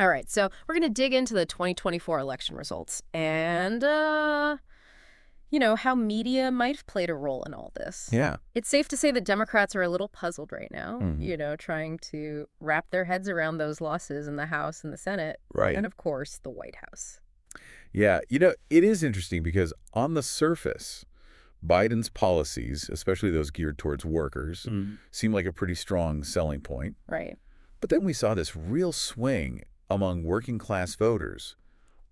All right, so we're going to dig into the 2024 election results and, how media might have played a role in all this. Yeah. It's safe to say that Democrats are a little puzzled right now, Mhm. trying to wrap their heads around those losses in the House and the Senate, Right. and of course, the White House. Yeah. It is interesting because on the surface, Biden's policies, especially those geared towards workers, seem like a pretty strong selling point. Right. But then we saw this real swing among working class voters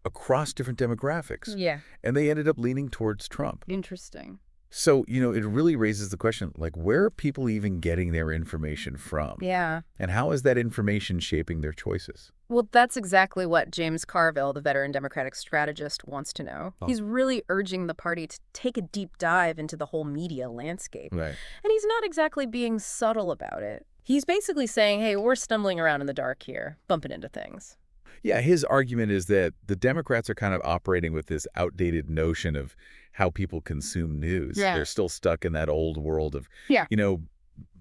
across different demographics. Yeah. And they ended up leaning towards Trump. Interesting. So, it really raises the question, like, where are people even getting their information from? Yeah. And how is that information shaping their choices? Well, that's exactly what James Carville, the veteran Democratic strategist, wants to know. Oh. He's really urging the party to take a deep dive into the whole media landscape. Right. And he's not exactly being subtle about it. He's basically saying, hey, we're stumbling around in the dark here, bumping into things. Yeah, his argument is that the Democrats are kind of operating with this outdated notion of how people consume news. Yeah. They're still stuck in that old world of, Yeah.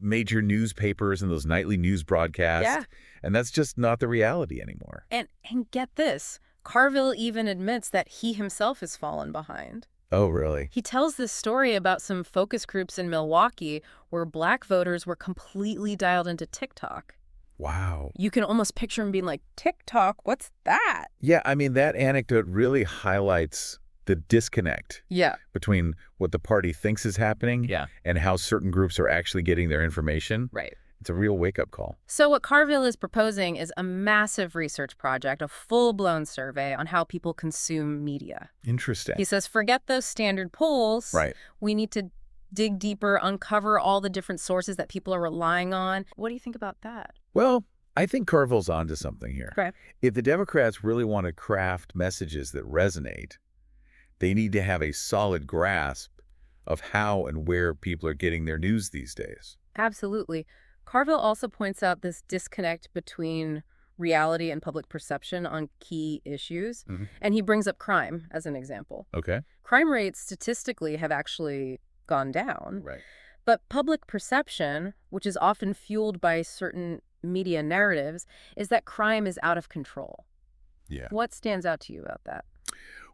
major newspapers and those nightly news broadcasts. Yeah. And that's just not the reality anymore. And get this, Carville even admits that he himself has fallen behind. Oh, really? He tells this story about some focus groups in Milwaukee where Black voters were completely dialed into TikTok. Wow. You can almost picture him being like, TikTok, what's that? Yeah, I mean, that anecdote really highlights the disconnect Yeah. between what the party thinks is happening and how certain groups are actually getting their information. Right. It's a real wake-up call. So what Carville is proposing is a massive research project, a full-blown survey on how people consume media. Interesting. He says, forget those standard polls. Right. We need to dig deeper, uncover all the different sources that people are relying on. What do you think about that? Well, I think Carville's onto something here. Okay. If the Democrats really want to craft messages that resonate, they need to have a solid grasp of how and where people are getting their news these days. Absolutely. Carville also points out this disconnect between reality and public perception on key issues, and he brings up crime as an example. Okay. Crime rates statistically have actually gone down, Right. but public perception, which is often fueled by certain media narratives, is that crime is out of control. Yeah. What stands out to you about that?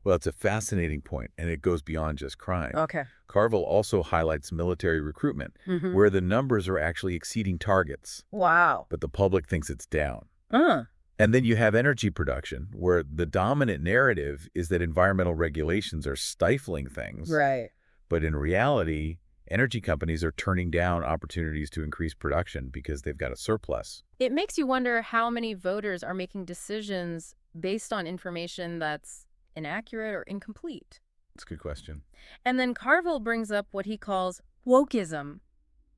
Well, it's a fascinating point, and it goes beyond just crime. Okay. Carville also highlights military recruitment, where the numbers are actually exceeding targets, Wow. but the public thinks it's down. And then you have energy production, where the dominant narrative is that environmental regulations are stifling things. Right. But in reality, energy companies are turning down opportunities to increase production because they've got a surplus. It makes you wonder how many voters are making decisions based on information that's inaccurate or incomplete. That's a good question. And then Carville brings up what he calls wokeism.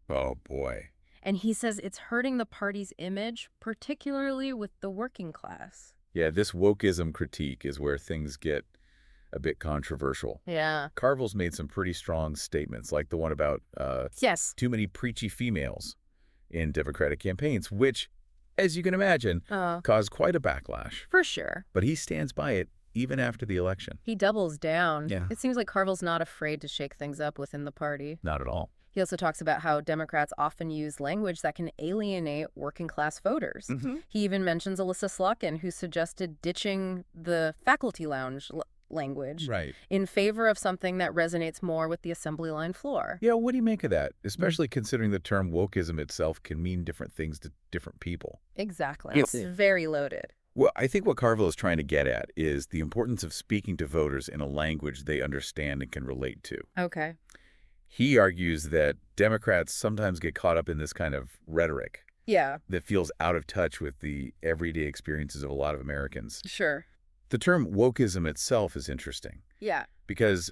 Oh, boy. And he says it's hurting the party's image, particularly with the working class. Yeah, this wokeism critique is where things get a bit controversial. Yeah. Carville's made some pretty strong statements, like the one about Yes. too many preachy females in Democratic campaigns, which, as you can imagine, caused quite a backlash. For sure. But he stands by it even after the election. He doubles down. Yeah. It seems like Carville's not afraid to shake things up within the party. Not at all. He also talks about how Democrats often use language that can alienate working class voters. He even mentions Alyssa Slotkin, who suggested ditching the faculty lounge language in favor of something that resonates more with the assembly line floor. Yeah, what do you make of that? Especially considering the term wokeism itself can mean different things to different people. Exactly. Yes. It's very loaded. Well, I think what Carville is trying to get at is the importance of speaking to voters in a language they understand and can relate to. Okay. He argues that Democrats sometimes get caught up in this kind of rhetoric that feels out of touch with the everyday experiences of a lot of Americans. Sure. The term wokeism itself is interesting. Yeah. Because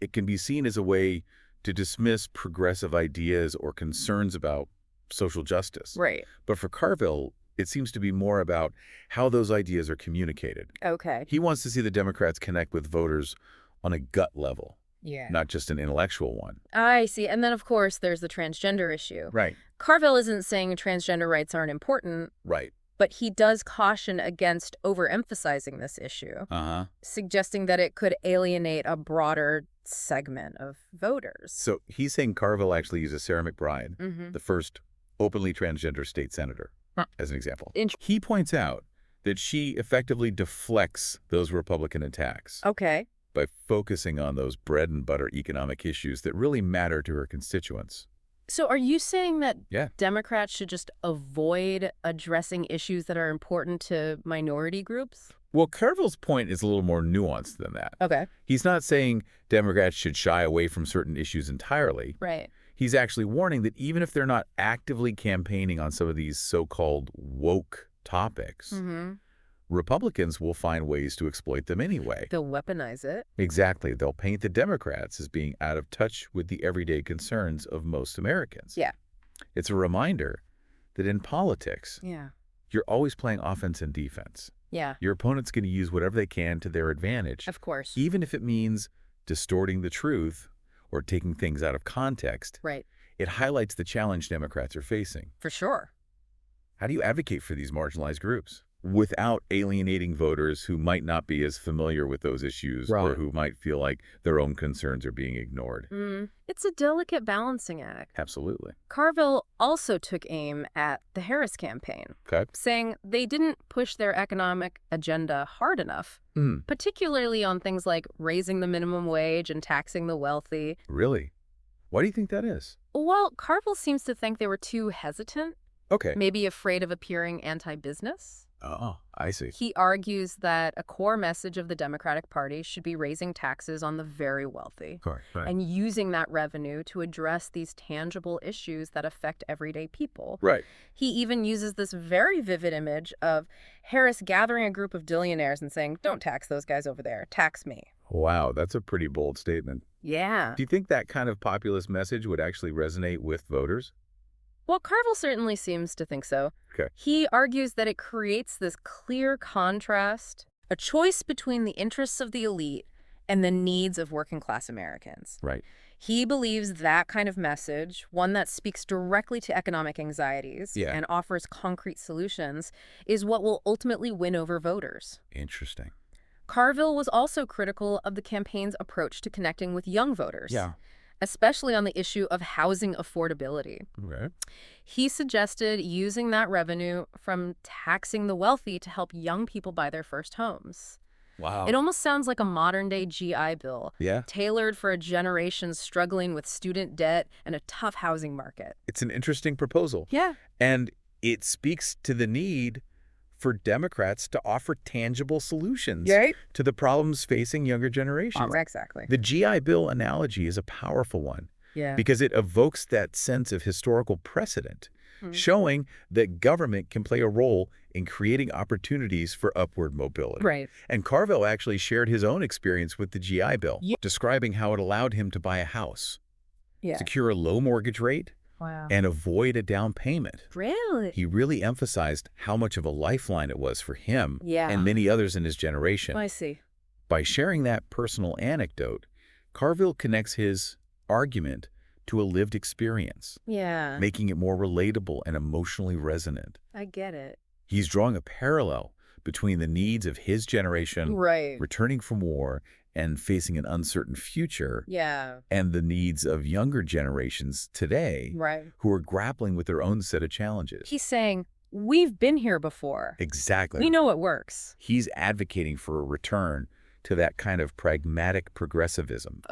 it can be seen as a way to dismiss progressive ideas or concerns about social justice. Right. But for Carville, it seems to be more about how those ideas are communicated. Okay. He wants to see the Democrats connect with voters on a gut level, Yeah. not just an intellectual one. I see. And then, of course, there's the transgender issue. Right. Carville isn't saying transgender rights aren't important, Right. but he does caution against overemphasizing this issue, suggesting that it could alienate a broader segment of voters. So he's saying Carville actually uses Sarah McBride, the first openly transgender state senator, as an example. He points out that she effectively deflects those Republican attacks. Okay. By focusing on those bread and butter economic issues that really matter to her constituents. So are you saying that Yeah. Democrats should just avoid addressing issues that are important to minority groups? Well, Carville's point is a little more nuanced than that. Okay. He's not saying Democrats should shy away from certain issues entirely. Right. He's actually warning that even if they're not actively campaigning on some of these so-called woke topics, Republicans will find ways to exploit them anyway. They'll weaponize it. Exactly. They'll paint the Democrats as being out of touch with the everyday concerns of most Americans. Yeah. It's a reminder that in politics, you're always playing offense and defense. Yeah. Your opponent's going to use whatever they can to their advantage. Of course. Even if it means distorting the truth or taking things out of context. Right. It highlights the challenge Democrats are facing. For sure. How do you advocate for these marginalized groups without alienating voters who might not be as familiar with those issues or who might feel like their own concerns are being ignored? It's a delicate balancing act. Absolutely. Carville also took aim at the Harris campaign, saying they didn't push their economic agenda hard enough, particularly on things like raising the minimum wage and taxing the wealthy. Really? Why do you think that is? Well, Carville seems to think they were too hesitant. Okay. Maybe afraid of appearing anti-business. Oh, I see. He argues that a core message of the Democratic Party should be raising taxes on the very wealthy and using that revenue to address these tangible issues that affect everyday people. Right. He even uses this very vivid image of Harris gathering a group of billionaires and saying, "Don't tax those guys over there, tax me." Wow, that's a pretty bold statement. Yeah. Do you think that kind of populist message would actually resonate with voters? Well, Carville certainly seems to think so. Okay. He argues that it creates this clear contrast, a choice between the interests of the elite and the needs of working-class Americans. Right. He believes that kind of message, one that speaks directly to economic anxieties and offers concrete solutions, is what will ultimately win over voters. Interesting. Carville was also critical of the campaign's approach to connecting with young voters. Especially on the issue of housing affordability. Okay. He suggested using that revenue from taxing the wealthy to help young people buy their first homes. Wow. It almost sounds like a modern-day GI Bill, tailored for a generation struggling with student debt and a tough housing market. It's an interesting proposal. Yeah. And it speaks to the need for Democrats to offer tangible solutions to the problems facing younger generations. Exactly. The GI Bill analogy is a powerful one because it evokes that sense of historical precedent, showing that government can play a role in creating opportunities for upward mobility. Right. And Carville actually shared his own experience with the GI Bill, describing how it allowed him to buy a house, secure a low mortgage rate, and avoid a down payment. Really? He really emphasized how much of a lifeline it was for him and many others in his generation. I see. By sharing that personal anecdote, Carville connects his argument to a lived experience, making it more relatable and emotionally resonant. I get it. He's drawing a parallel between the needs of his generation returning from war and facing an uncertain future, and the needs of younger generations today who are grappling with their own set of challenges. He's saying, we've been here before. Exactly. We know it works. He's advocating for a return to that kind of pragmatic progressivism.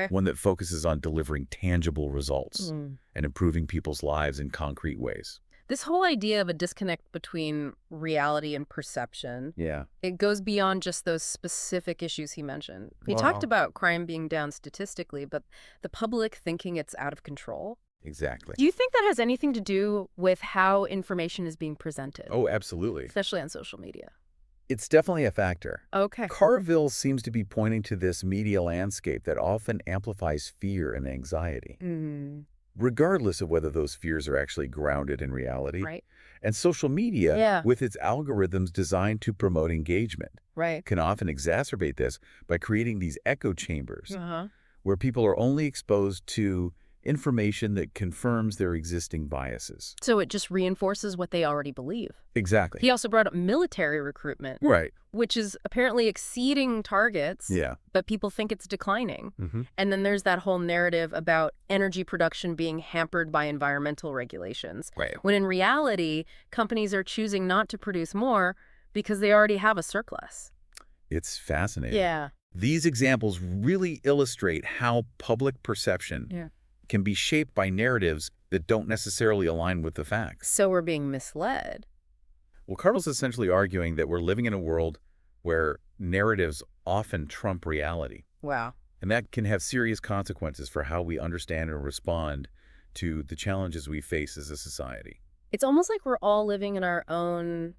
One that focuses on delivering tangible results and improving people's lives in concrete ways. This whole idea of a disconnect between reality and perception, it goes beyond just those specific issues he mentioned. He talked about crime being down statistically, but the public thinking it's out of control. Exactly. Do you think that has anything to do with how information is being presented? Oh, absolutely. Especially on social media. It's definitely a factor. Okay. Carville seems to be pointing to this media landscape that often amplifies fear and anxiety. Regardless of whether those fears are actually grounded in reality. And social media, with its algorithms designed to promote engagement, can often exacerbate this by creating these echo chambers where people are only exposed to information that confirms their existing biases. So it just reinforces what they already believe. Exactly. He also brought up military recruitment. Which is apparently exceeding targets, but people think it's declining. And then there's that whole narrative about energy production being hampered by environmental regulations. When in reality, companies are choosing not to produce more because they already have a surplus. It's fascinating. Yeah. These examples really illustrate how public perception can be shaped by narratives that don't necessarily align with the facts. So we're being misled. Well, Carville's essentially arguing that we're living in a world where narratives often trump reality. Wow. And that can have serious consequences for how we understand and respond to the challenges we face as a society. It's almost like we're all living in our own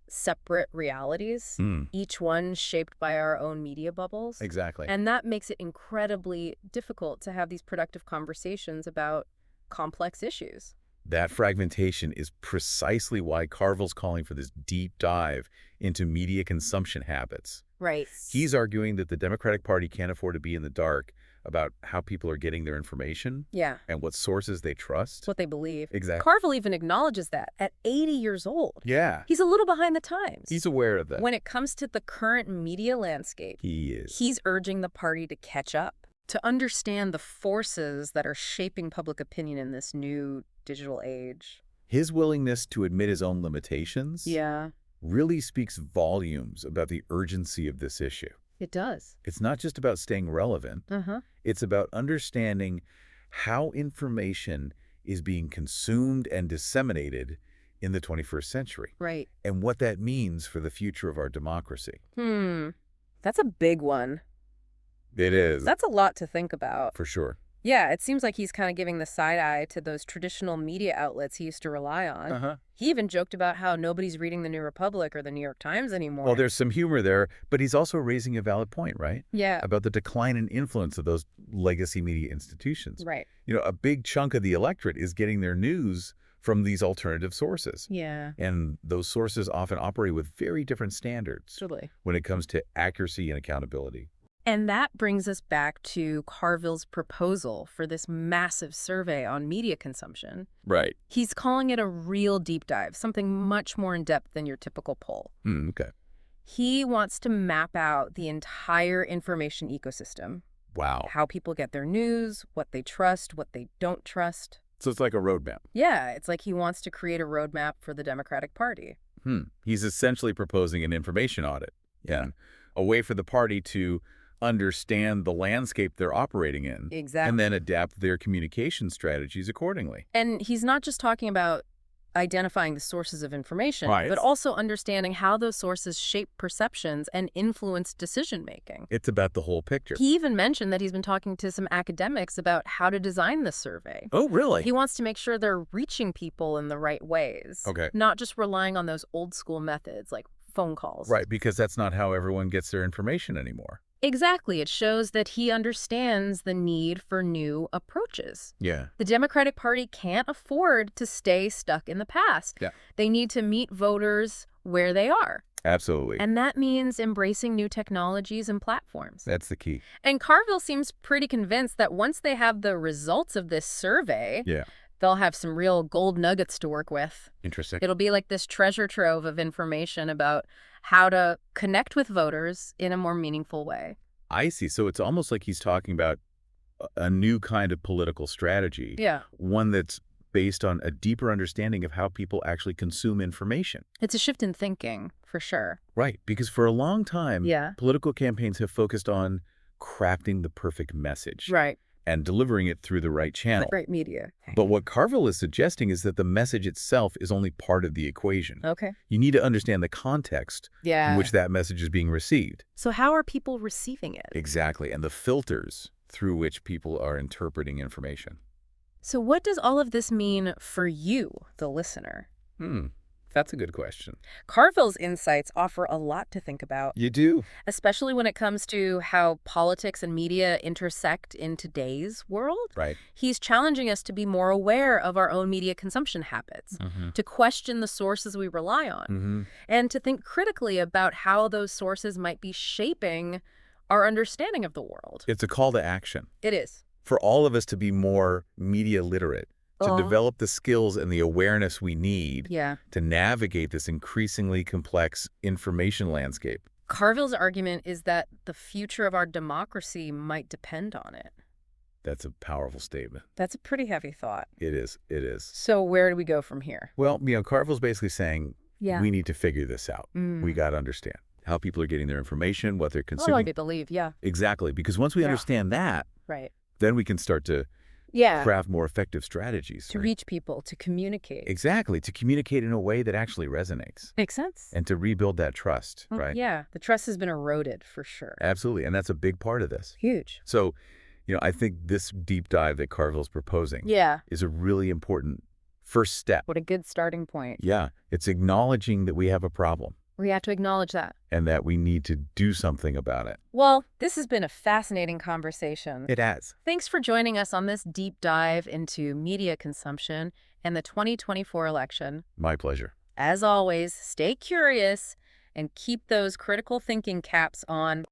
separate realities, each one shaped by our own media bubbles. Exactly. And that makes it incredibly difficult to have these productive conversations about complex issues. That fragmentation is precisely why Carville's calling for this deep dive into media consumption habits. Right. He's arguing that the Democratic Party can't afford to be in the dark about how people are getting their information and what sources they trust. What they believe. Exactly. Carville even acknowledges that at 80 years old. Yeah. He's a little behind the times. He's aware of that. When it comes to the current media landscape, he is. He's urging the party to catch up, to understand the forces that are shaping public opinion in this new digital age. His willingness to admit his own limitations really speaks volumes about the urgency of this issue. It does. It's not just about staying relevant. It's about understanding how information is being consumed and disseminated in the 21st century. Right. And what that means for the future of our democracy. That's a big one. It is. That's a lot to think about. For sure. Yeah, it seems like he's kind of giving the side eye to those traditional media outlets he used to rely on. He even joked about how nobody's reading the New Republic or the New York Times anymore. Well, there's some humor there, but he's also raising a valid point, right? Yeah. About the decline in influence of those legacy media institutions. Right. You know, a big chunk of the electorate is getting their news from these alternative sources. Yeah. And those sources often operate with very different standards when it comes to accuracy and accountability. And that brings us back to Carville's proposal for this massive survey on media consumption. Right. He's calling it a real deep dive, something much more in-depth than your typical poll. Okay. He wants to map out the entire information ecosystem. Wow. How people get their news, what they trust, what they don't trust. So it's like a roadmap. Yeah, it's like he wants to create a roadmap for the Democratic Party. He's essentially proposing an information audit. Yeah. A way for the party to understand the landscape they're operating in. Exactly. And then adapt their communication strategies accordingly. And he's not just talking about identifying the sources of information, but also understanding how those sources shape perceptions and influence decision-making. It's about the whole picture. He even mentioned that he's been talking to some academics about how to design this survey. Oh, really? He wants to make sure they're reaching people in the right ways. Okay. Not just relying on those old school methods like phone calls. Right, because that's not how everyone gets their information anymore. Exactly. It shows that he understands the need for new approaches. Yeah. The Democratic Party can't afford to stay stuck in the past. Yeah. They need to meet voters where they are. Absolutely. And that means embracing new technologies and platforms. That's the key. And Carville seems pretty convinced that once they have the results of this survey, they'll have some real gold nuggets to work with. Interesting. It'll be like this treasure trove of information about how to connect with voters in a more meaningful way. I see. So it's almost like he's talking about a new kind of political strategy. Yeah. One that's based on a deeper understanding of how people actually consume information. It's a shift in thinking, for sure. Right. Because for a long time, political campaigns have focused on crafting the perfect message. Right. And delivering it through the right channel. Right media. But what Carville is suggesting is that the message itself is only part of the equation. Okay. You need to understand the context in which that message is being received. So how are people receiving it? Exactly. And the filters through which people are interpreting information. So what does all of this mean for you, the listener? That's a good question. Carville's insights offer a lot to think about. You do. Especially when it comes to how politics and media intersect in today's world. Right. He's challenging us to be more aware of our own media consumption habits, to question the sources we rely on, and to think critically about how those sources might be shaping our understanding of the world. It's a call to action. It is. For all of us to be more media literate. To develop the skills and the awareness we need to navigate this increasingly complex information landscape. Carville's argument is that the future of our democracy might depend on it. That's a powerful statement. That's a pretty heavy thought. It is. It is. So where do we go from here? Well, Carville's basically saying we need to figure this out. We got to understand how people are getting their information, what they're consuming. What they believe, Exactly, because once we understand that, then we can start to craft more effective strategies. To reach people, to communicate. Exactly, to communicate in a way that actually resonates. Makes sense. And to rebuild that trust, right? Yeah, the trust has been eroded for sure. Absolutely, and that's a big part of this. Huge. So, I think this deep dive that Carville's proposing is a really important first step. What a good starting point. Yeah, it's acknowledging that we have a problem. We have to acknowledge that. And that we need to do something about it. Well, this has been a fascinating conversation. It has. Thanks for joining us on this deep dive into media consumption and the 2024 election. My pleasure. As always, stay curious and keep those critical thinking caps on.